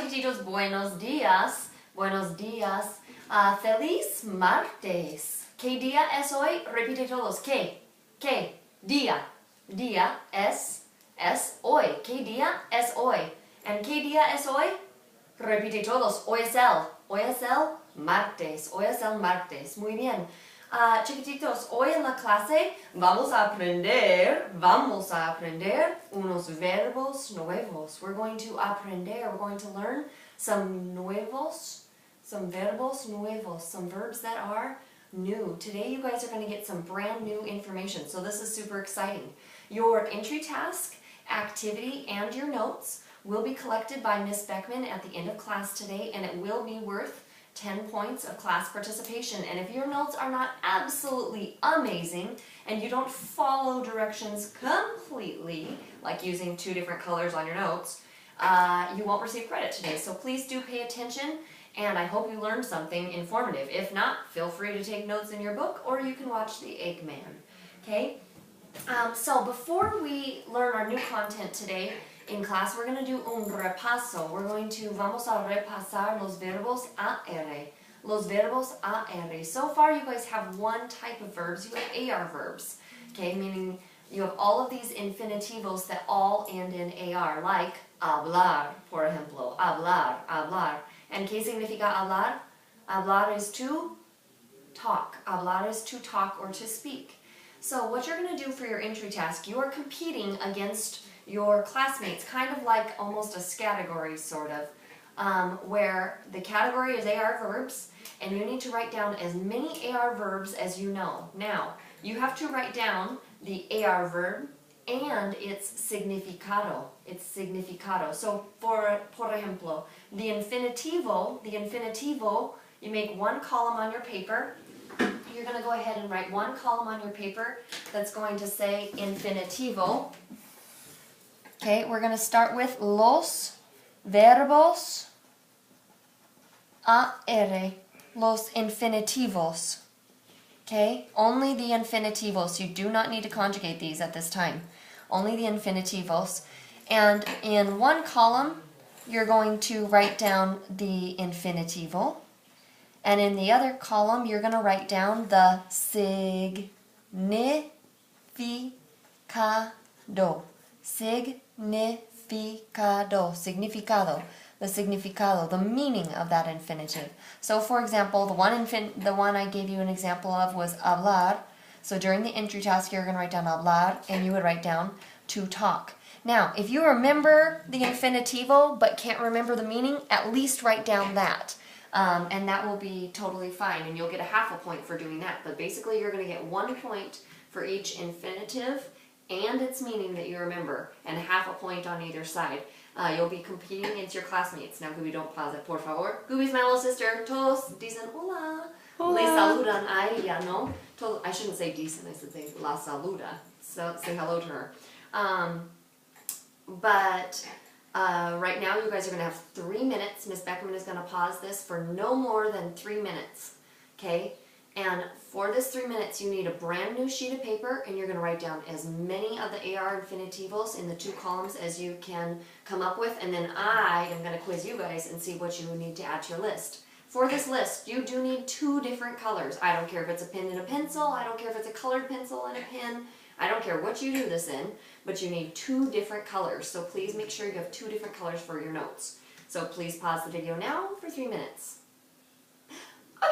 chiquititos, buenos días. Buenos días. Feliz martes. ¿Qué día es hoy? Repite todos. ¿Qué? ¿Qué? Día. Día es hoy. ¿Qué día es hoy? ¿En qué día es hoy? Repite todos. Hoy es el martes. Hoy es el martes. Muy bien. Chiquititos, hoy en la clase vamos a aprender unos verbos nuevos. We're going to learn some verbos nuevos, some verbs that are new. Today you guys are going to get some brand new information, so this is super exciting. Your entry task, activity, and your notes will be collected by Miss Beckman at the end of class today, and it will be worth 10 points of class participation. And if your notes are not absolutely amazing and you don't follow directions completely, like using 2 different colors on your notes, you won't receive credit today. So please do pay attention, and I hope you learned something informative. If not, feel free to take notes in your book, or you can watch the Eggman. Okay? So before we learn our new content today, in class, we're going to do un repaso. Vamos a repasar los verbos AR. Los verbos AR. So far, you guys have one type of verbs. You have AR verbs, okay? Meaning you have all of these infinitivos that all end in AR, like hablar, por ejemplo. Hablar. And ¿qué significa hablar? Hablar is to talk. Hablar is to talk or to speak. So what you're going to do for your entry task, you are competing against your classmates, kind of like almost a category, sort of, where the category is AR verbs, and you need to write down as many AR verbs as you know. Now, you have to write down the AR verb and its significado. So, por ejemplo, the infinitivo, you make one column on your paper. You're going to go ahead and write one column on your paper that's going to say infinitivo. Okay, we're going to start with los verbos AR, los infinitivos. Okay, only the infinitivos. You do not need to conjugate these at this time. Only the infinitivos. And in one column, you're going to write down the infinitivo. And in the other column, you're going to write down the significado. Significado, the meaning of that infinitive. So for example, the one I gave you an example of was hablar. So during the entry task, you're going to write down hablar, and you would write down to talk. Now, if you remember the infinitivo but can't remember the meaning, at least write down that. And that will be totally fine, and you'll get a half a point for doing that. But basically, you're going to get 1 point for each infinitive and its meaning that you remember, and half a point on either side. You'll be competing against your classmates. Now, Gooby, don't pause it, por favor. Gooby's my little sister. Todos dicen hola. Hola. Le saludan a ella, ¿no? I shouldn't say dicen, I should say la saluda. So say hello to her. Right now, you guys are going to have 3 minutes. Miss Beckman is going to pause this for no more than 3 minutes. Okay? And for this 3 minutes, you need a brand new sheet of paper, and you're going to write down as many of the AR infinitivos in the 2 columns as you can come up with, and then I am going to quiz you guys and see what you need to add to your list. For this list, you do need 2 different colors. I don't care if it's a pen and a pencil, I don't care if it's a colored pencil and a pen, I don't care what you do this in, but you need 2 different colors. So please make sure you have 2 different colors for your notes. So please pause the video now for 3 minutes.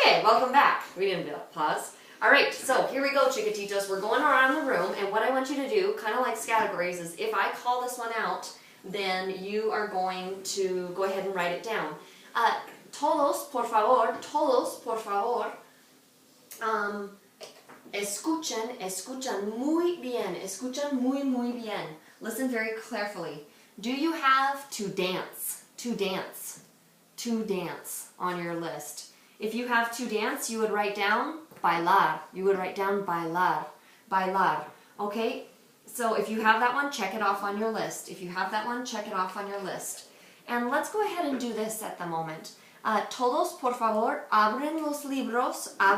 Okay, welcome back. We didn't pause. Alright, so here we go, chiquititos. We're going around the room, and what I want you to do, kind of like categories, is if I call this one out, then you are going to go ahead and write it down. Todos, por favor, escuchan muy bien, escuchan muy bien. Listen very carefully. Do you have to dance on your list? If you have to dance, you would write down bailar. Bailar. Okay? So if you have that one, check it off on your list. And let's go ahead and do this at the moment. Todos, por favor, abren los libros a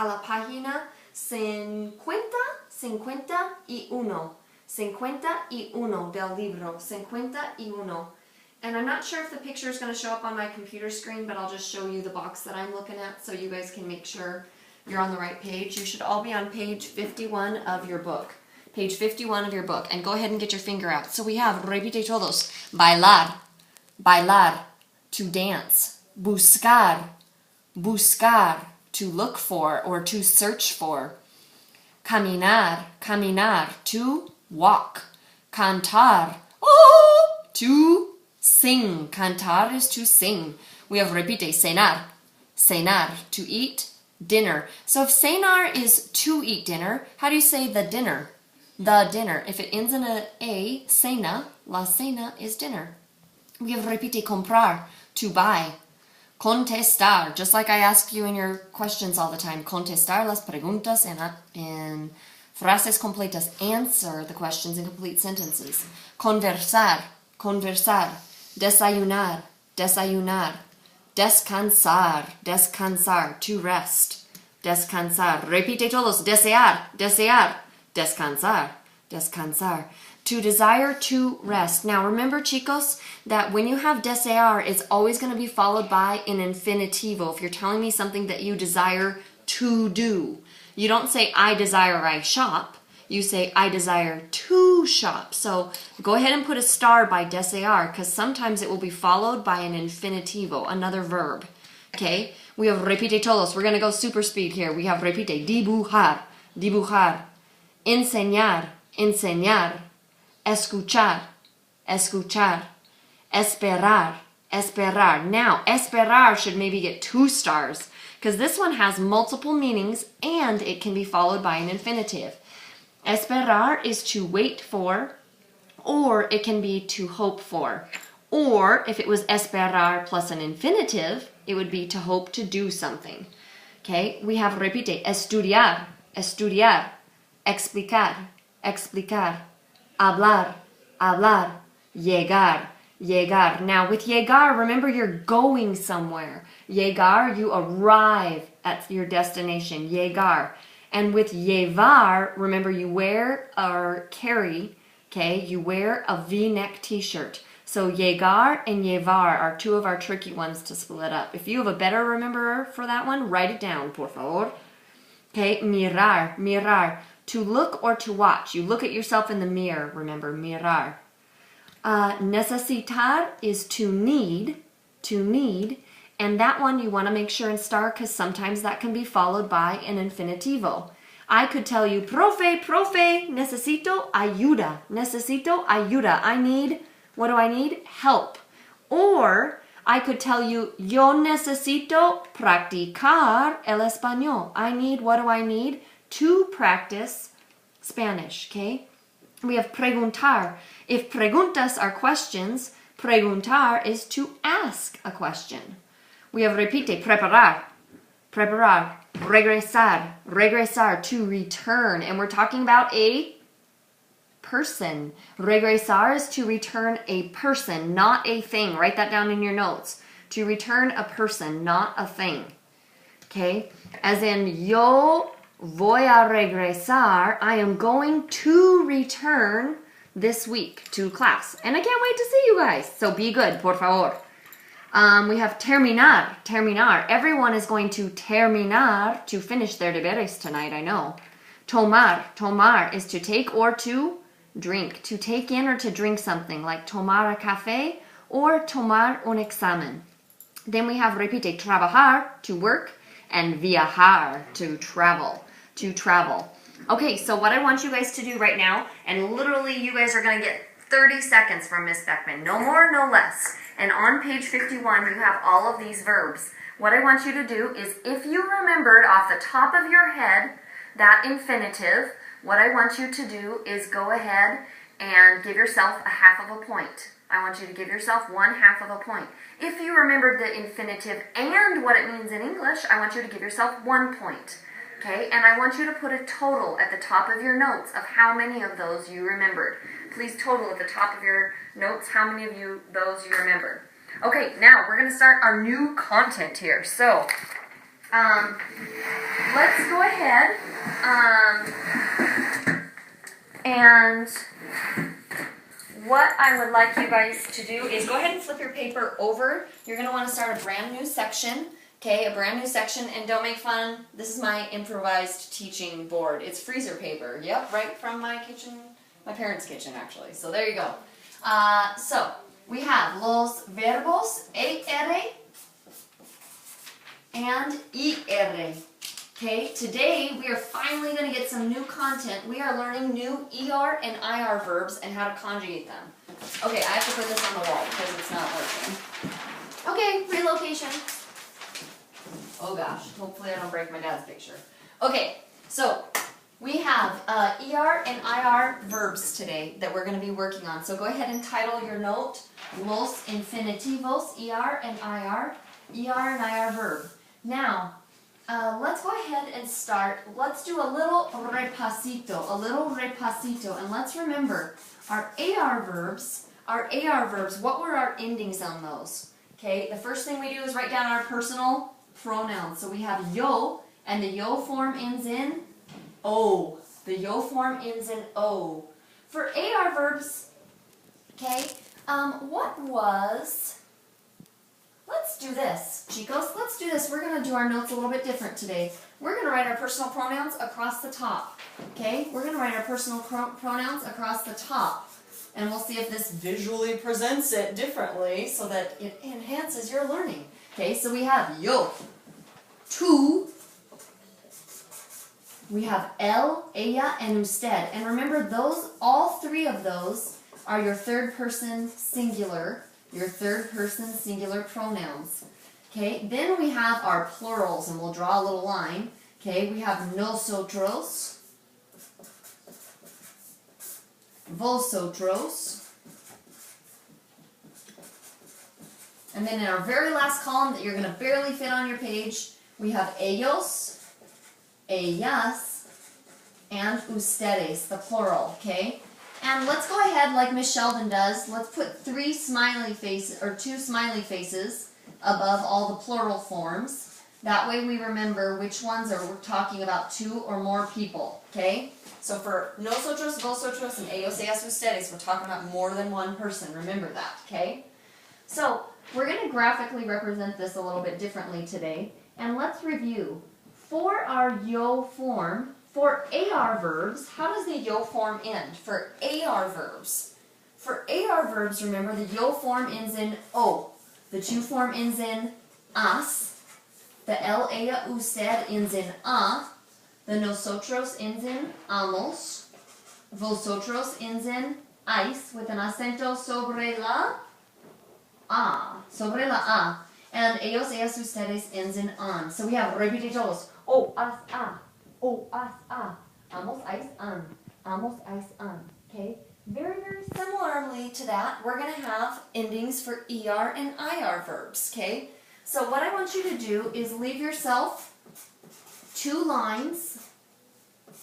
la página 51 del libro, 51. And I'm not sure if the picture is going to show up on my computer screen, but I'll just show you the box that I'm looking at so you guys can make sure you're on the right page. You should all be on page 51 of your book. Page 51 of your book. And go ahead and get your finger out. So we have, repite todos, bailar, bailar, to dance, buscar, buscar, to look for or to search for, caminar, caminar, to walk, cantar, oh, to sing. Cantar is to sing. We have repite, cenar, cenar, to eat, dinner. So if cenar is to eat dinner, how do you say the dinner? The dinner. If it ends in a, cena, la cena is dinner. We have repite, comprar, to buy. Contestar, just like I ask you in your questions all the time. Contestar las preguntas en frases completas. Answer the questions in complete sentences. Conversar, conversar. Desayunar, desayunar. Descansar, descansar, to rest. Descansar. Repite todos. Desear, desear. Descansar, descansar. To desire to rest. Now remember, chicos, that when you have desear, it's always going to be followed by an infinitivo. If you're telling me something that you desire to do, you don't say, I desire I shop. You say, I desire to shop. So go ahead and put a star by desear, because sometimes it will be followed by an infinitivo, another verb. Okay? We have repite todos. We're going to go super speed here. We have repite, dibujar, dibujar, enseñar, enseñar, escuchar, escuchar, esperar, esperar. Now, esperar should maybe get 2 stars because this one has multiple meanings and it can be followed by an infinitive. Esperar is to wait for, or it can be to hope for. Or if it was esperar plus an infinitive, it would be to hope to do something. Okay, we have repite, estudiar, estudiar, explicar, explicar, hablar, hablar, llegar, llegar. Now with llegar, remember you're going somewhere. Llegar, you arrive at your destination. Llegar. And with llevar, remember you wear or carry, okay, you wear a V-neck t-shirt. So llegar and llevar are 2 of our tricky ones to split up. If you have a better rememberer for that one, write it down, por favor. Okay, mirar, mirar. To look or to watch. You look at yourself in the mirror, remember, mirar. Necesitar is to need, and that one you want to make sure and star because sometimes that can be followed by an infinitivo. I could tell you, profe, profe, necesito ayuda, necesito ayuda. I need, what do I need? Help. Or I could tell you, yo necesito practicar el español. I need, what do I need? To practice Spanish, okay? We have preguntar. If preguntas are questions, preguntar is to ask a question. We have repite, preparar, preparar, regresar, regresar, to return. And we're talking about a person. Regresar is to return a person, not a thing. Write that down in your notes. To return a person, not a thing. Okay? As in, yo voy a regresar, I am going to return this week to class. And I can't wait to see you guys. So be good, por favor. We have terminar, terminar. Everyone is going to terminar, to finish their deberes tonight, I know. Tomar, tomar is to take or to drink. To take in or to drink something, like tomar a café or tomar un examen. Then we have, repite, trabajar, to work, and viajar, to travel, to travel. Okay, so what I want you guys to do right now, and literally you guys are going to get 30 seconds from Miss Beckman, no more, no less. And on page 51, you have all of these verbs. What I want you to do is, if you remembered off the top of your head that infinitive, what I want you to do is go ahead and give yourself a half of a point. I want you to give yourself 1/2 of a point. If you remembered the infinitive and what it means in English, I want you to give yourself 1 point. Okay, and I want you to put a total at the top of your notes of how many of those you remembered. Please total at the top of your notes how many of those you remembered. Okay, now we're going to start our new content here. So, let's go ahead and what I would like you guys to do is go ahead and flip your paper over. You're going to want to start a brand new section. Okay, a brand new section, and don't make fun. This is my improvised teaching board. It's freezer paper. Yep, right from my kitchen, my parents' kitchen actually. So there you go. So we have los verbos AR and ER. Okay, today we are finally going to get some new content. We are learning new ER and IR verbs and how to conjugate them. Okay, I have to put this on the wall because it's not working. Okay, relocation. Oh gosh, hopefully I don't break my dad's picture. Okay, so we have ER and IR verbs today that we're going to be working on. So go ahead and title your note, Los infinitivos, ER and IR verb. Now, let's go ahead and start. Let's do a little repasito, and let's remember our AR verbs, what were our endings on those? Okay, the first thing we do is write down our personal pronouns. So we have yo, and the yo form ends in O. The yo form ends in O. For AR verbs, okay, let's do this, chicos. Let's do this. We're going to do our notes a little bit different today. We're going to write our personal pronouns across the top. Okay? We're going to write our personal pronouns across the top. And we'll see if this visually presents it differently so that it enhances your learning. Okay, so we have yo, tú, we have él, ella, and usted. And remember, all three of those are your third person singular pronouns. Okay, then we have our plurals, and we'll draw a little line. Okay, we have nosotros, vosotros, and then in our very last column that you're going to barely fit on your page, we have ellos, ellas, and ustedes, the plural, okay? And let's go ahead like Miss Sheldon does. Let's put two smiley faces above all the plural forms. That way we remember which ones we're talking about two or more people, okay? So for nosotros, vosotros, and ellos, ellas, ustedes, we're talking about more than one person. Remember that, okay? So we're going to graphically represent this a little bit differently today. And let's review. For our yo form, for AR verbs, how does the yo form end? For AR verbs, remember the yo form ends in O. The tú form ends in as. The él, ella, usted ends in a. The nosotros ends in amos. Vosotros ends in ais with an acento sobre la a. And ellos, ellas, ustedes ends in an. So we have repite todos. O, as, a. O, as, a. Amos, ais, an. Amos, ais, an. Okay? Very, very similarly to that, we're going to have endings for ER and IR verbs. Okay? So what I want you to do is leave yourself 2 lines,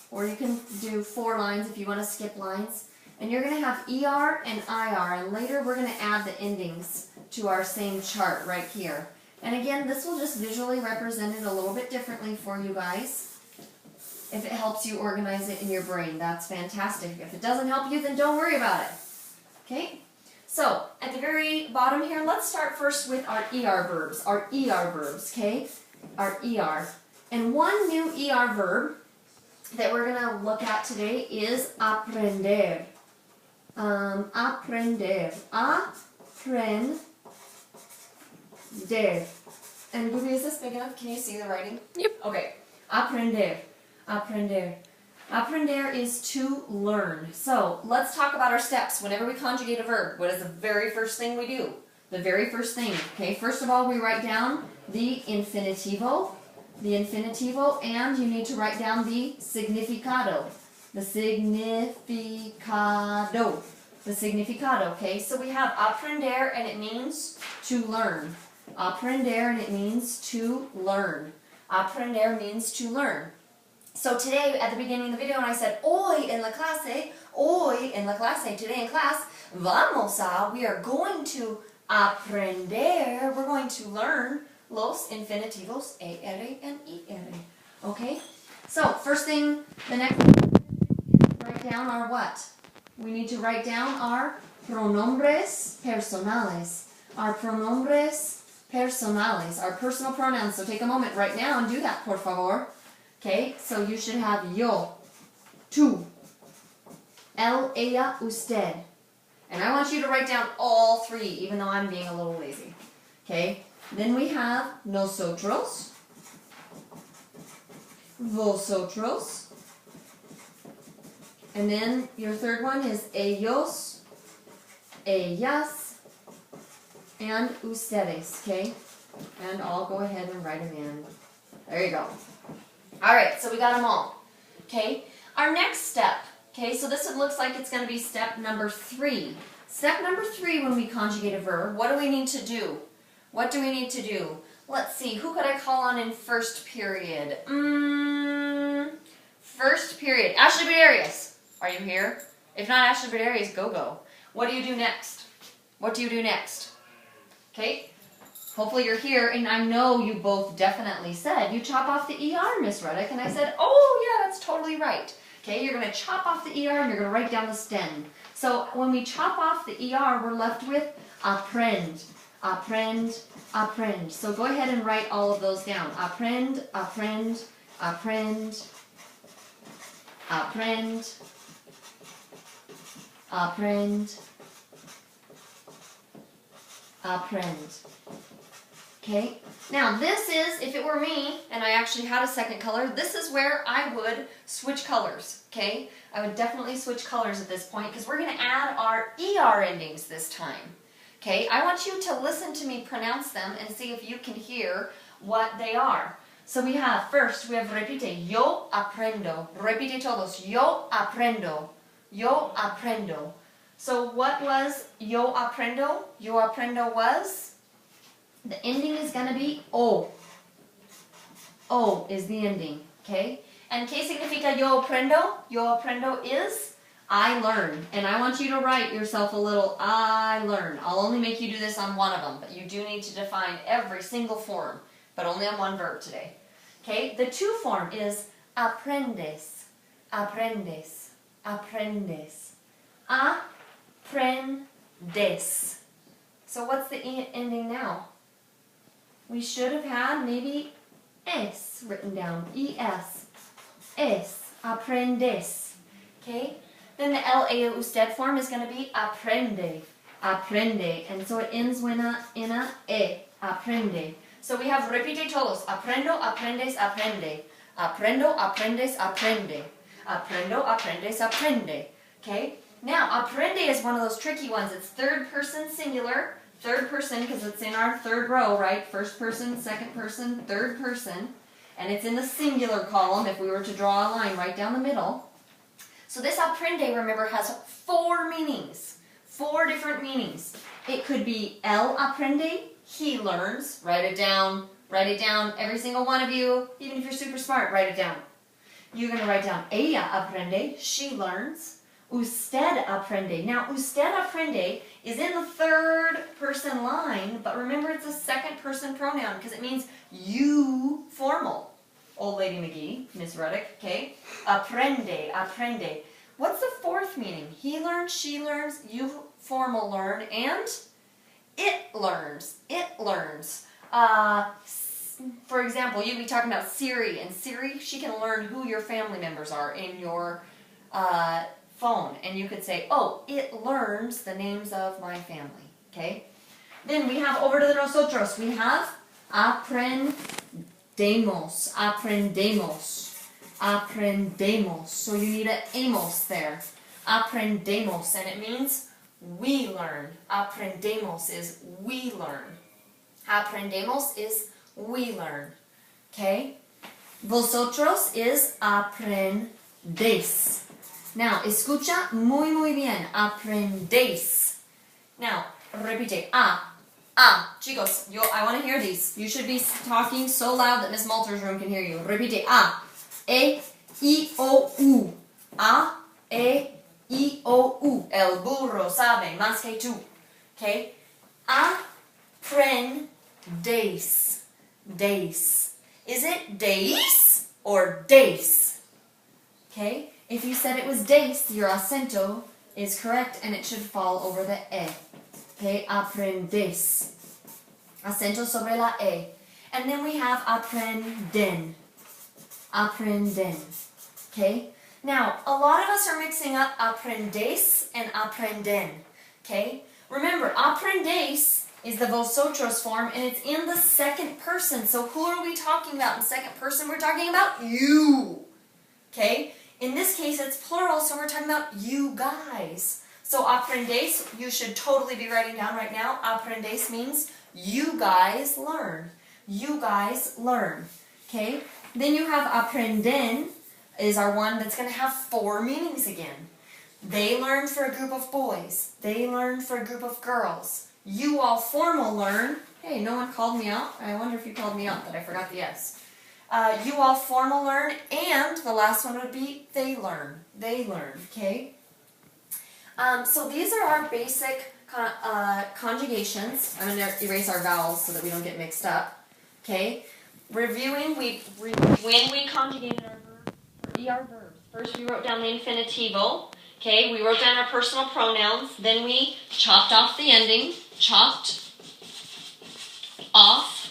or you can do 4 lines if you want to skip lines. And you're going to have ER and IR, and later we're going to add the endings to our same chart right here. And again, this will just visually represent it a little bit differently for you guys. If it helps you organize it in your brain, that's fantastic. If it doesn't help you, then don't worry about it. Okay? So, at the very bottom here, let's start first with our ER verbs. Okay? Our ER. And one new ER verb that we're going to look at today is aprender. Aprender. And Ruby, is this big enough? Can you see the writing? Yep. Okay. Aprender. Aprender is to learn. So, let's talk about our steps. Whenever we conjugate a verb, what is the very first thing we do? The very first thing. Okay, first of all, we write down the infinitivo. And you need to write down the significado. The significado, okay? So we have aprender, and it means to learn. Aprender, and it means to learn. Aprender means to learn. So today, at the beginning of the video, when I said, hoy en la clase, today in class, we are going to aprender, we're going to learn los infinitivos AR and ER. Okay? So, first thing, the next thing, write down our what? We need to write down our pronombres personales. Our pronombres personales, our personal pronouns. So take a moment right now and do that, por favor. Okay, so you should have yo, tú, él, ella, usted. And I want you to write down all three, even though I'm being a little lazy. Okay, then we have nosotros, vosotros, and then your third one is ellos, ellas, and ustedes, okay? And I'll go ahead and write them in. There you go. All right, so we got them all, okay? Our next step, okay, so this looks like it's going to be step number 3. Step number 3 when we conjugate a verb, what do we need to do? What do we need to do? Let's see, who could I call on in first period? First period. Ashley Bedarius, are you here? If not Ashley Bedarius, go. What do you do next? What do you do next? Okay, hopefully you're here, and I know you both definitely said, you chop off the ER, Miss Ruddock, and I said, oh yeah, that's totally right. Okay, you're going to chop off the ER and you're going to write down the stem. So when we chop off the ER, we're left with aprend, aprend, aprend. So go ahead and write all of those down. Aprend, aprend, aprend, aprend, aprend, aprend. Okay, now this is, if it were me, and I actually had a second color, this is where I would switch colors, okay? I would definitely switch colors at this point because we're going to add our ER endings this time, okay? I want you to listen to me pronounce them and see if you can hear what they are. So we have, first, we have repite, yo aprendo. Repite todos, yo aprendo, yo aprendo. So what was yo aprendo? Yo aprendo was? The ending is going to be O. O is the ending, okay? And ¿qué significa yo aprendo? Yo aprendo is I learn. And I want you to write yourself a little I learn. I'll only make you do this on one of them, but you do need to define every single form, but only on one verb today. Okay? The to form is aprendes, aprendes, aprendes. Aprendes. So what's the ending now? We should have had maybe es written down. Es. Es. Aprendes. Okay? Then the la usted form is going to be aprende. Aprende. And so it ends in a e. Aprende. So we have repite todos. Aprendo, aprendes, aprende. Aprendo, aprendes, aprende. Aprendo, aprendes, aprende. Okay? Now, aprende is one of those tricky ones. It's third person singular. Third person, because it's in our third row, right? First person, second person, third person. And it's in the singular column if we were to draw a line right down the middle. So this aprende, remember, has 4 meanings. 4 different meanings. It could be él aprende, he learns. Write it down. Write it down. Every single one of you, even if you're super smart, write it down. You're going to write down ella aprende, she learns. Usted aprende. Now, usted aprende is in the third person line, but remember it's a second person pronoun because it means you formal. Old Lady McGee, Miss Ruddock, okay? Aprende, aprende. What's the fourth meaning? He learns, she learns, you formal learn, and it learns. It learns. For example, you'd be talking about Siri, and Siri, she can learn who your family members are in your phone, and you could say, oh, it learns the names of my family, okay? Then we have over to the nosotros, we have aprendemos, aprendemos, aprendemos. So you need an amos there. Aprendemos, and it means we learn. Aprendemos is we learn. Aprendemos is we learn, okay? Vosotros is aprendéis. Now, escucha muy bien. Aprendéis. Now, repite. Chicos, I want to hear these. You should be talking so loud that Miss Malter's room can hear you. Repite. E, I, O, U. E, I, O, U. El burro sabe más que tú. Okay? Aprendéis. Days. Is it days or days? Okay? If you said it was days, your acento is correct, and it should fall over the E. Okay, aprendes. Acento sobre la E. And then we have aprenden. Aprenden. Okay? Now, a lot of us are mixing up aprendes and aprenden. Okay? Remember, aprendes is the vosotros form, and it's in the second person. So who are we talking about in second person? We're talking about you. Okay? In this case, it's plural, so we're talking about you guys. So aprendes, you should totally be writing down right now. Aprendes means you guys learn. You guys learn. Okay? Then you have aprenden is our one that's going to have 4 meanings again. They learn for a group of boys. They learn for a group of girls. You all formal learn. Hey, no one called me out. I wonder if you called me out, but I forgot the S. You all formal learn, and the last one would be they learn. They learn, okay? So these are our basic conjugations. I'm going to erase our vowels so that we don't get mixed up, okay? Reviewing, when we conjugated our verbs, or ER verbs, first we wrote down the infinitivo, okay? We wrote down our personal pronouns, then we chopped off the ending, chopped off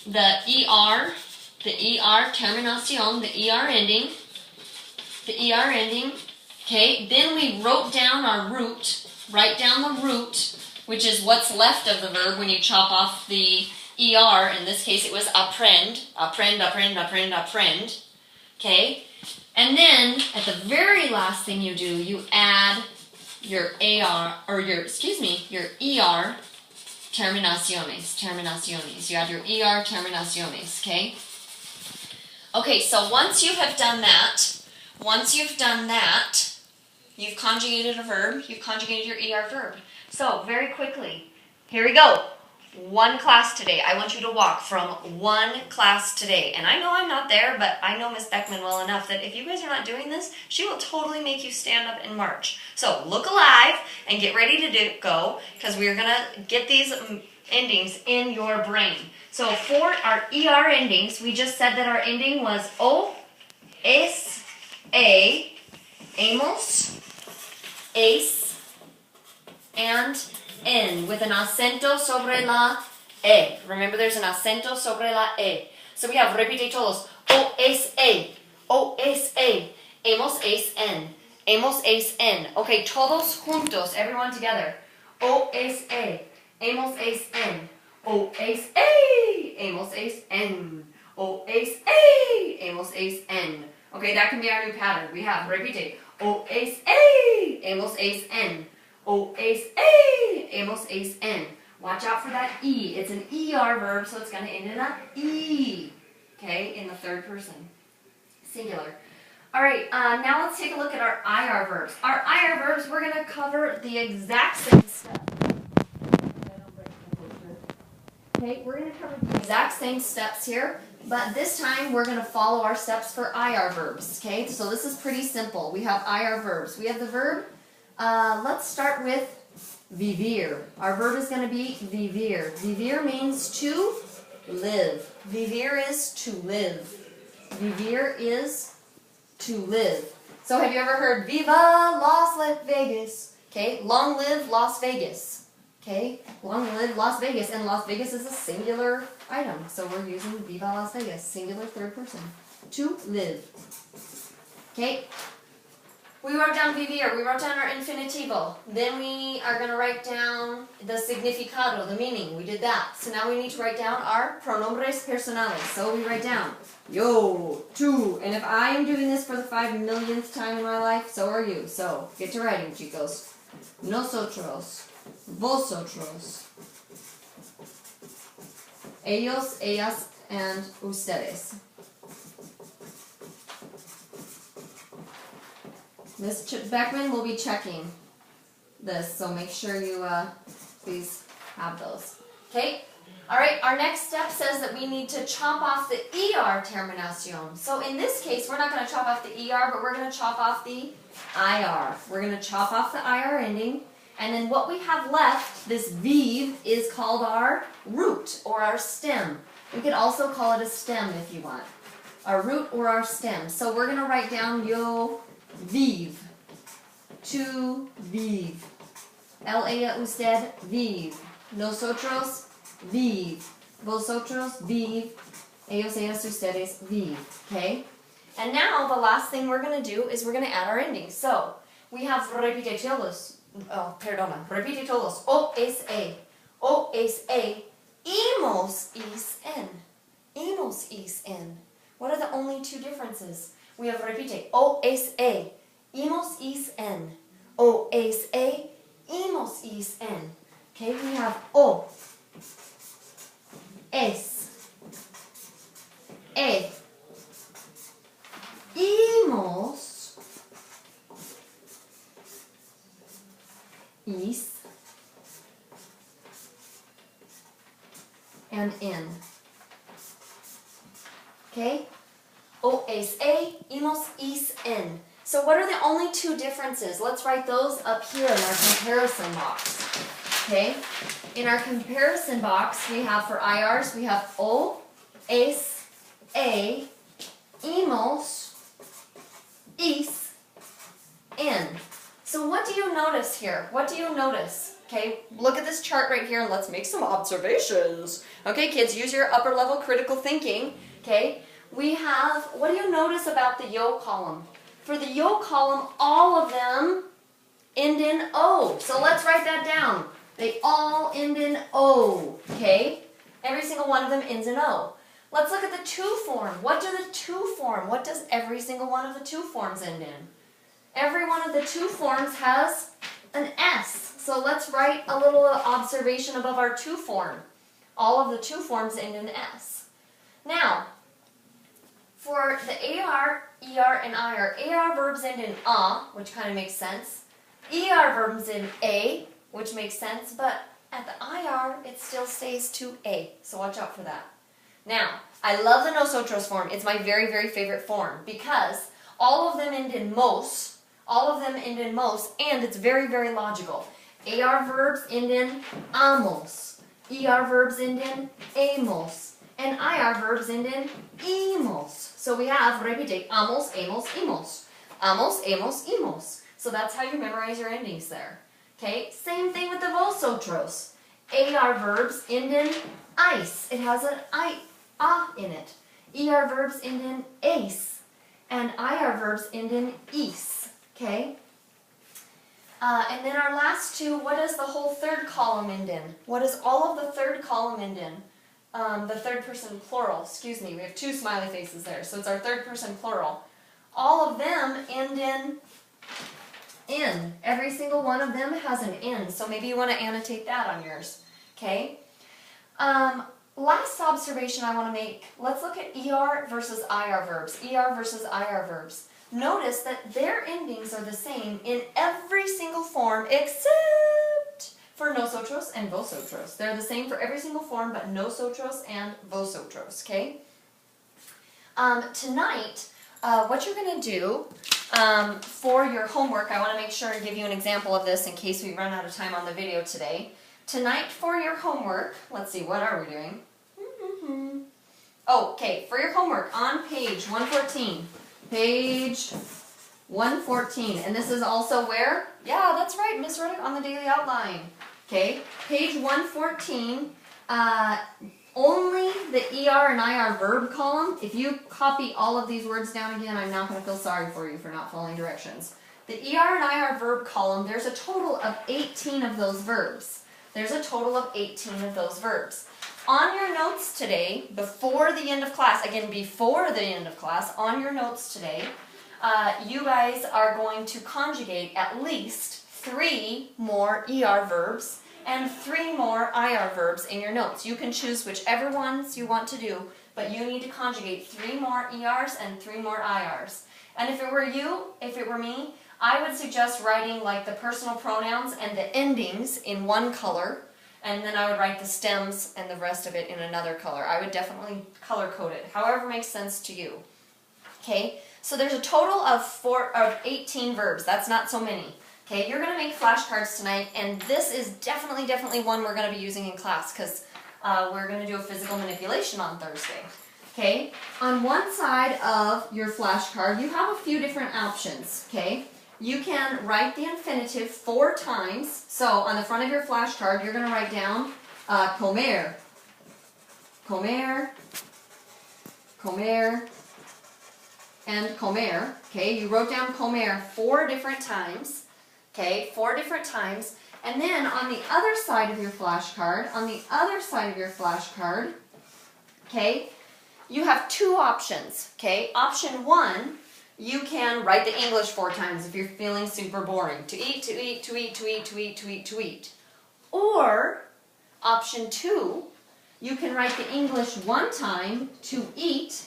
the ER, terminación, the ER ending, okay? Then we wrote down our root, write down the root, which is what's left of the verb when you chop off the ER. In this case, it was aprend, okay? And then, at the very last thing you do, you add your AR, or your ER terminaciones. You add your ER terminaciones, okay? Okay, so once you have done that, you've conjugated a verb, you've conjugated your ER verb. So, very quickly, here we go. One class today. I want you to walk from one class today. And I know I'm not there, but I know Miss Beckman well enough that if you guys are not doing this, she will totally make you stand up and march. So look alive and get ready to go, because we're going to get these endings in your brain. So for our ER endings, we just said that our ending was O, es, a, amos, ace, and en, with an acento sobre la E. Remember, there's an acento sobre la E. So we have, repite todos, O es a, O es a, hemos es en. Okay, todos juntos, everyone together. O es a, hemos es en. O es a, hemos es en. O es a, hemos es en. Okay, that can be our new pattern. We have, repite, O es a, hemos es en. O es a, hemos es en. Watch out for that E. It's an ER verb, so it's going to end in a E. Okay, in the third person. Singular. Alright, now let's take a look at our IR verbs. Our IR verbs, we're going to cover the exact same steps. Okay, we're going to cover the exact same steps here, but this time we're going to follow our steps for IR verbs. Okay, so this is pretty simple. We have IR verbs. We have the verb. Let's start with vivir. Our verb is going to be vivir. Vivir means to live. Vivir is to live. Vivir is to live. So have you ever heard Viva Las Vegas? Okay, long live Las Vegas. Okay, long live Las Vegas. And Las Vegas is a singular item. So we're using Viva Las Vegas, singular third person. To live. Okay. We wrote down vivir, we wrote down our infinitivo. Then we are going to write down the significado, the meaning. We did that. So now we need to write down our pronombres personales. So we write down yo, tú. And if I am doing this for the 5 millionth time in my life, so are you. So get to writing, chicos. Nosotros, vosotros, ellos, ellas, and ustedes. Miss Beckman will be checking this, so make sure you please have those. Okay? Alright, our next step says that we need to chop off the ER terminación. So in this case, we're not going to chop off the ER, but we're going to chop off the IR. We're going to chop off the IR ending, and then what we have left, this vive, is called our root or our stem. We could also call it a stem if you want. Our root or our stem. So we're going to write down yo vive. to vive. Ella usted vive. Nosotros vive. Vosotros vive. Ellos, ellas, ustedes vive. Okay? And now the last thing we're going to do is we're going to add our endings. So we have repite todos. Oh, perdona. Repite todos. O es e. O es e. Imos is en. Imos is en. What are the only two differences? We have repite. O es e. Imos is en. O es e. Imos is en. Okay, we have o. Es. E. Imos. Is. And in. Okay? O es e, imos is en. So what are the only two differences? Let's write those up here in our comparison box. Okay? In our comparison box, we have for IRs, we have o, es, e, imos, is, en. So what do you notice here? What do you notice? Okay, look at this chart right here and let's make some observations. Okay, kids, use your upper level critical thinking. Okay, we have, what do you notice about the yo column? For the yo column, all of them end in O. So let's write that down. They all end in O. Okay, every single one of them ends in O. Let's look at the to form. What do the to form? What does every single one of the to forms end in? Every one of the to forms has an S. So let's write a little observation above our to form. All of the to forms end in S. Now, for the AR, ER, and IR, AR verbs end in which kind of makes sense. ER verbs end in A, which makes sense, but at the IR, it still stays to A. So watch out for that. Now, I love the nosotros form. It's my very, very favorite form because all of them end in mos. All of them end in mos, and it's very, very logical. AR verbs end in amos. ER verbs end in amos. And IR verbs end in imos. So we have, repite, amos, amos, imos. Amos, amos, imos. So that's how you memorize your endings there. Okay, same thing with the vosotros. AR verbs end in ice. It has an in it. ER verbs end in ace. And IR verbs end in is. Okay? And then our last two, what does the whole third column end in? What does all of the third column end in? The third person plural, excuse me, we have two smiley faces there, so it's our third person plural. All of them end in. Every single one of them has an in, so maybe you want to annotate that on yours. Okay? Last observation I want to make, let's look at ER versus IR verbs. ER versus IR verbs. Notice that their endings are the same in every single form except for nosotros and vosotros. They're the same for every single form but nosotros and vosotros, okay? Tonight, what you're going to do for your homework, I want to make sure and give you an example of this in case we run out of time on the video today. Tonight for your homework, let's see, what are we doing? Okay, for your homework on page 114. Page 114, and this is also where? Yeah, that's right, Miss Ruddock, on the daily outline. Okay, page 114, only the ER and IR verb column. If you copy all of these words down again, I'm not going to feel sorry for you for not following directions. The ER and IR verb column, there's a total of 18 of those verbs. There's a total of 18 of those verbs. On your notes today, before the end of class, again, before the end of class, on your notes today, you guys are going to conjugate at least 3 more ER verbs and 3 more IR verbs in your notes. You can choose whichever ones you want to do, but you need to conjugate 3 more ERs and 3 more IRs. And if it were you, if it were me, I would suggest writing like the personal pronouns and the endings in one color, and then I would write the stems and the rest of it in another color. I would definitely color code it, however makes sense to you. Okay, so there's a total of 18 verbs. That's not so many. Okay, you're going to make flashcards tonight, and this is definitely one we're going to be using in class because we're going to do a physical manipulation on Thursday. Okay, on one side of your flashcard, you have a few different options. Okay, you can write the infinitive 4 times. So on the front of your flashcard, you're going to write down comer, comer, comer, and comer. Okay, you wrote down comer 4 different times. Okay, 4 different times. And then on the other side of your flashcard, okay, you have 2 options. Okay, option 1, you can write the English 4 times if you're feeling super boring. To eat, to eat, to eat, to eat, to eat, to eat, to eat. Or option 2, you can write the English 1 time, to eat,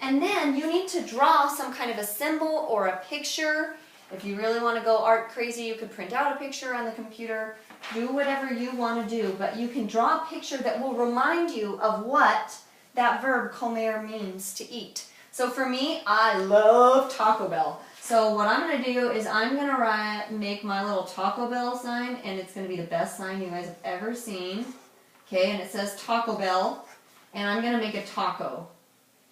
and then you need to draw some kind of a symbol or a picture. If you really want to go art crazy, you could print out a picture on the computer. Do whatever you want to do, but you can draw a picture that will remind you of what that verb comer means, to eat. So for me, I love Taco Bell. So what I'm going to do is I'm going to make my little Taco Bell sign, and it's going to be the best sign you guys have ever seen. Okay, and it says Taco Bell, and I'm going to make a taco.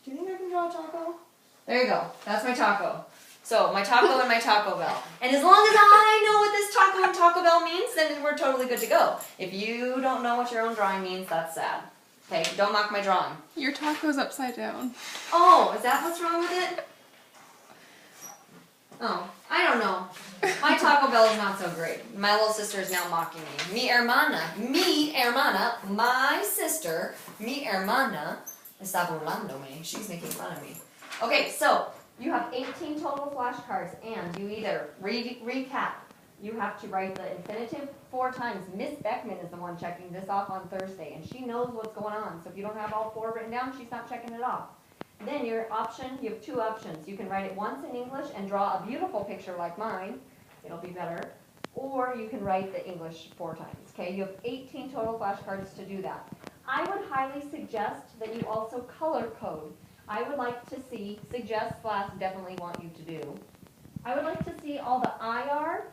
Do you think I can draw a taco? There you go. That's my taco. So my taco and my Taco Bell. And as long as I know what this taco and Taco Bell means, then we're totally good to go. If you don't know what your own drawing means, that's sad. Okay, don't mock my drawing. Your taco's upside down. Oh, is that what's wrong with it? Oh, I don't know. My Taco Bell is not so great. My little sister is now mocking me. Mi hermana, my sister, mi hermana, está burlándome. She's making fun of me. Okay, so you have 18 total flashcards, and you either recap. You have to write the infinitive 4 times. Miss Beckman is the one checking this off on Thursday, and she knows what's going on. So if you don't have all 4 written down, she's not checking it off. Then your option, you have 2 options. You can write it once in English and draw a beautiful picture like mine. It'll be better. Or you can write the English 4 times. Okay, you have 18 total flashcards to do that. I would highly suggest that you also color code. I would like to see, definitely want you to do. I would like to see all the IR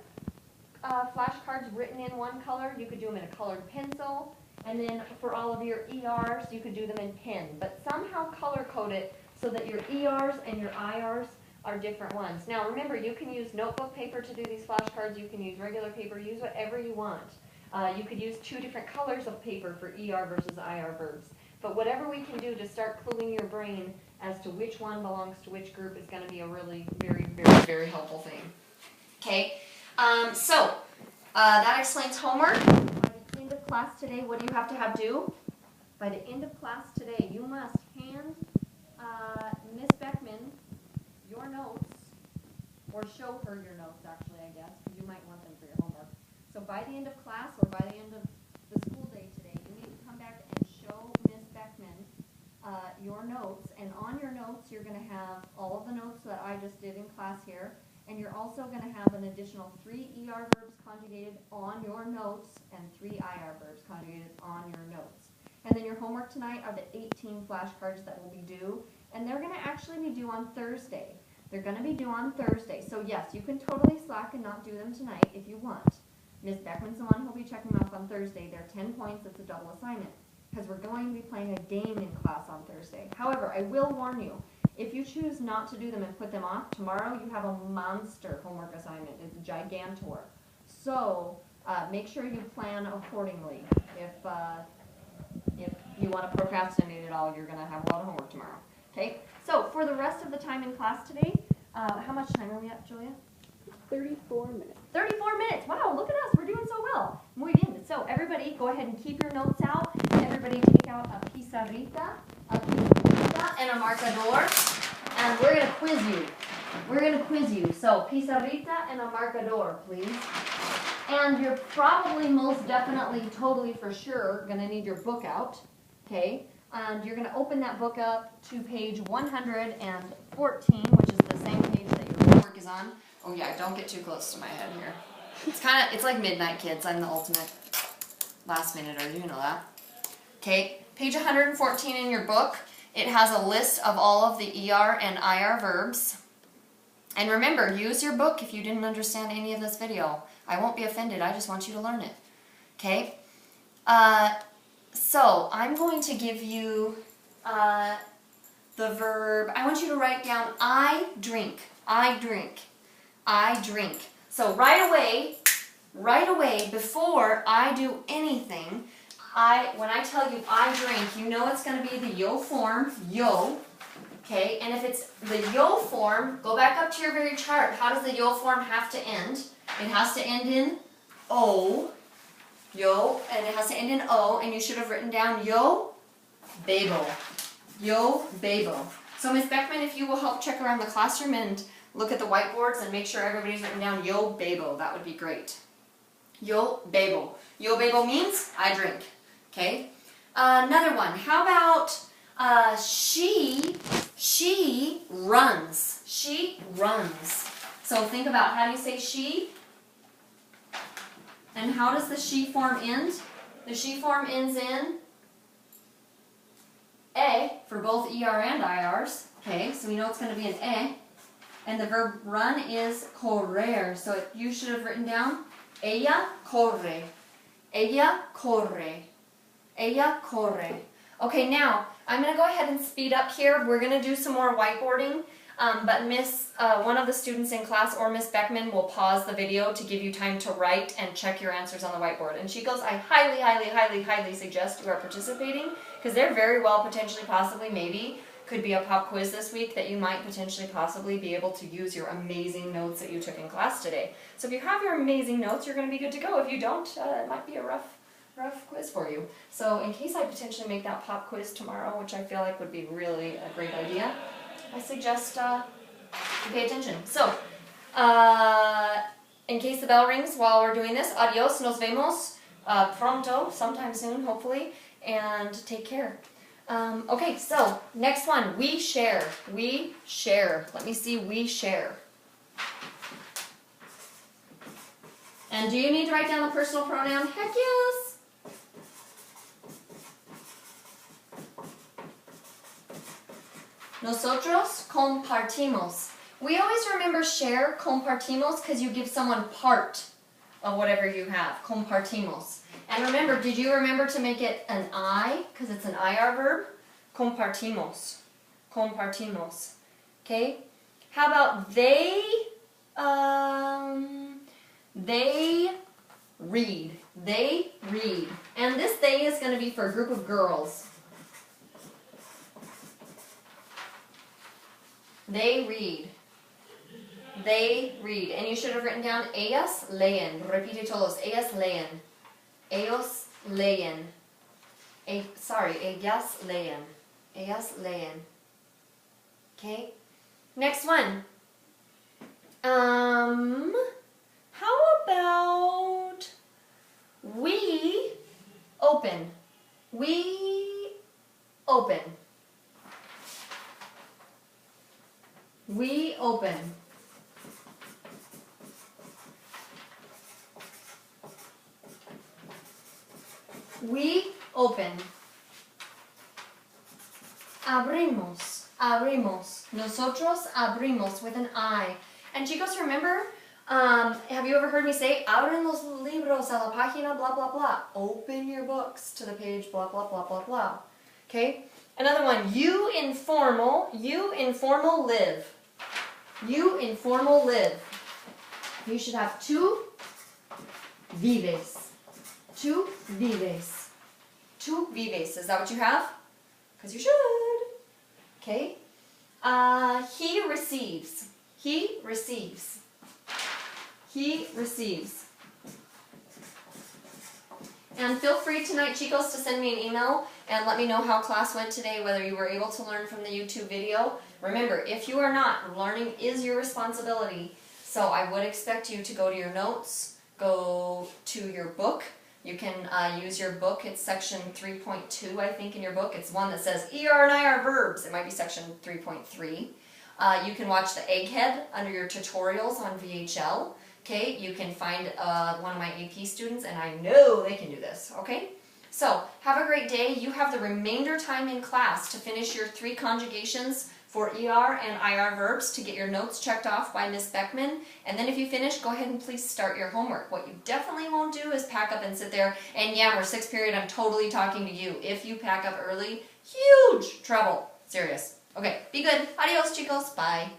flashcards written in one color. You could do them in a colored pencil, and then for all of your ERs, you could do them in pen. But somehow color code it so that your ERs and your IRs are different ones. Now remember, you can use notebook paper to do these flashcards. You can use regular paper. Use whatever you want. You could use 2 different colors of paper for ER versus IR verbs. But whatever we can do to start cluing your brain as to which one belongs to which group is going to be a really very, very, very helpful thing. Okay, so that explains homework. By the end of class today, what do you have to do? By the end of class today, you must hand Miss Beckman your notes, or show her your notes actually, I guess, because you might want them for your homework. So by the end of class, or by the end of the school day today, you need to come back and show Miss Beckman your notes, and on your notes you're going to have all of the notes that I just did in class here, and you're also going to have an additional 3 ER verbs conjugated on your notes and 3 IR verbs conjugated on your notes. And then your homework tonight are the 18 flashcards that will be due, and they're going to actually be due on Thursday. They're going to be due on Thursday, so yes, you can totally slack and not do them tonight if you want. Miss Beckman's the one who'll be checking them off on Thursday. They're 10 points, it's a double assignment, because we're going to be playing a game in class on Thursday. However, I will warn you, if you choose not to do them and put them off, tomorrow you have a monster homework assignment. It's a gigantor. So make sure you plan accordingly. If you want to procrastinate at all, you're going to have a lot of homework tomorrow. Okay? So for the rest of the time in class today, how much time are we at, Julia? 34 minutes. 34 minutes. Wow, look at us. We're doing so well. Muy bien. So everybody, go ahead and keep your notes out. Everybody take out a pizarrita and a marcador, and we're going to quiz you. We're going to quiz you. So pizarrita and a marcador, please. And you're probably most definitely, totally for sure, going to need your book out. Okay? And you're going to open that book up to page 114, which is the same page that your homework is on. Oh yeah, don't get too close to my head here. It's like midnight, kids. I'm the ultimate last minuter. You know that. Okay, page 114 in your book. It has a list of all of the ER and IR verbs. And remember, use your book if you didn't understand any of this video. I won't be offended. I just want you to learn it. Okay? So I'm going to give you the verb. I want you to write down I drink. I drink. I drink. So right away, before I do anything, when I tell you I drink, you know it's going to be the yo form, yo. Okay, and if it's the yo form, go back up to your very chart. How does the yo form have to end? It has to end in O, yo, and it has to end in O, and you should have written down yo, bebo. Yo, bebo. So Miss Beckman, if you will help check around the classroom and look at the whiteboards and make sure everybody's written down yo, bebo, that would be great. Yo, bebo. Yo, bebo means I drink. Okay? Another one. How about she runs. She runs. So think about how do you say she? And how does the she form end? The she form ends in A for both ER and IRs. Okay, so we know it's going to be an A. And the verb run is correr. So you should have written down ella corre. Ella corre. Ella corre. Okay, now I'm going to go ahead and speed up here. We're going to do some more whiteboarding, but one of the students in class or Miss Beckman will pause the video to give you time to write and check your answers on the whiteboard. And she goes, I highly suggest you are participating because there very well potentially possibly maybe could be a pop quiz this week that you might potentially possibly be able to use your amazing notes that you took in class today. So if you have your amazing notes, you're going to be good to go. If you don't, it might be a rough quiz for you. So in case I potentially make that pop quiz tomorrow, which I feel like would be really a great idea, I suggest you pay attention. So, in case the bell rings while we're doing this, adios, nos vemos pronto, sometime soon, hopefully, and take care. Okay, so next one, we share. We share. Let me see, we share. And do you need to write down the personal pronoun? Heck yes. Nosotros compartimos. We always remember share, compartimos, because you give someone part of whatever you have. Compartimos. And remember, did you remember to make it an I? Because it's an IR verb. Compartimos. Compartimos. Okay? How about they? They read. They read. And this they is going to be for a group of girls. They read. They read. And you should have written down ellas leen. Repite todos. Ellas leen. Ellos leen. Ellas leen. Ellas leen. Okay? Next one. How about we open? We open. We open. We open. Abrimos. Abrimos. Nosotros abrimos with an I. And chicos, remember, have you ever heard me say, abren los libros a la página, blah, blah, blah. Open your books to the page, blah, blah, blah, blah, blah. Okay? Another one, you informal live. You informal live. You should have tú vives. Tú vives. Tú vives. Is that what you have? Because you should. Okay. He receives. He receives. He receives. And feel free tonight, chicos, to send me an email and let me know how class went today, whether you were able to learn from the YouTube video. Remember, if you are not, learning is your responsibility. So I would expect you to go to your notes, go to your book. You can use your book. It's section 3.2, I think, in your book. It's one that says ER and IR verbs. It might be section 3.3. You can watch the Egghead under your tutorials on VHL. Okay, you can find one of my AP students, and I know they can do this, okay? So, have a great day. You have the remainder time in class to finish your 3 conjugations for ER and IR verbs to get your notes checked off by Miss Beckman. And then if you finish, go ahead and please start your homework. What you definitely won't do is pack up and sit there, and yeah, we're 6th period, I'm totally talking to you. If you pack up early, huge trouble. Serious. Okay, be good. Adios, chicos. Bye.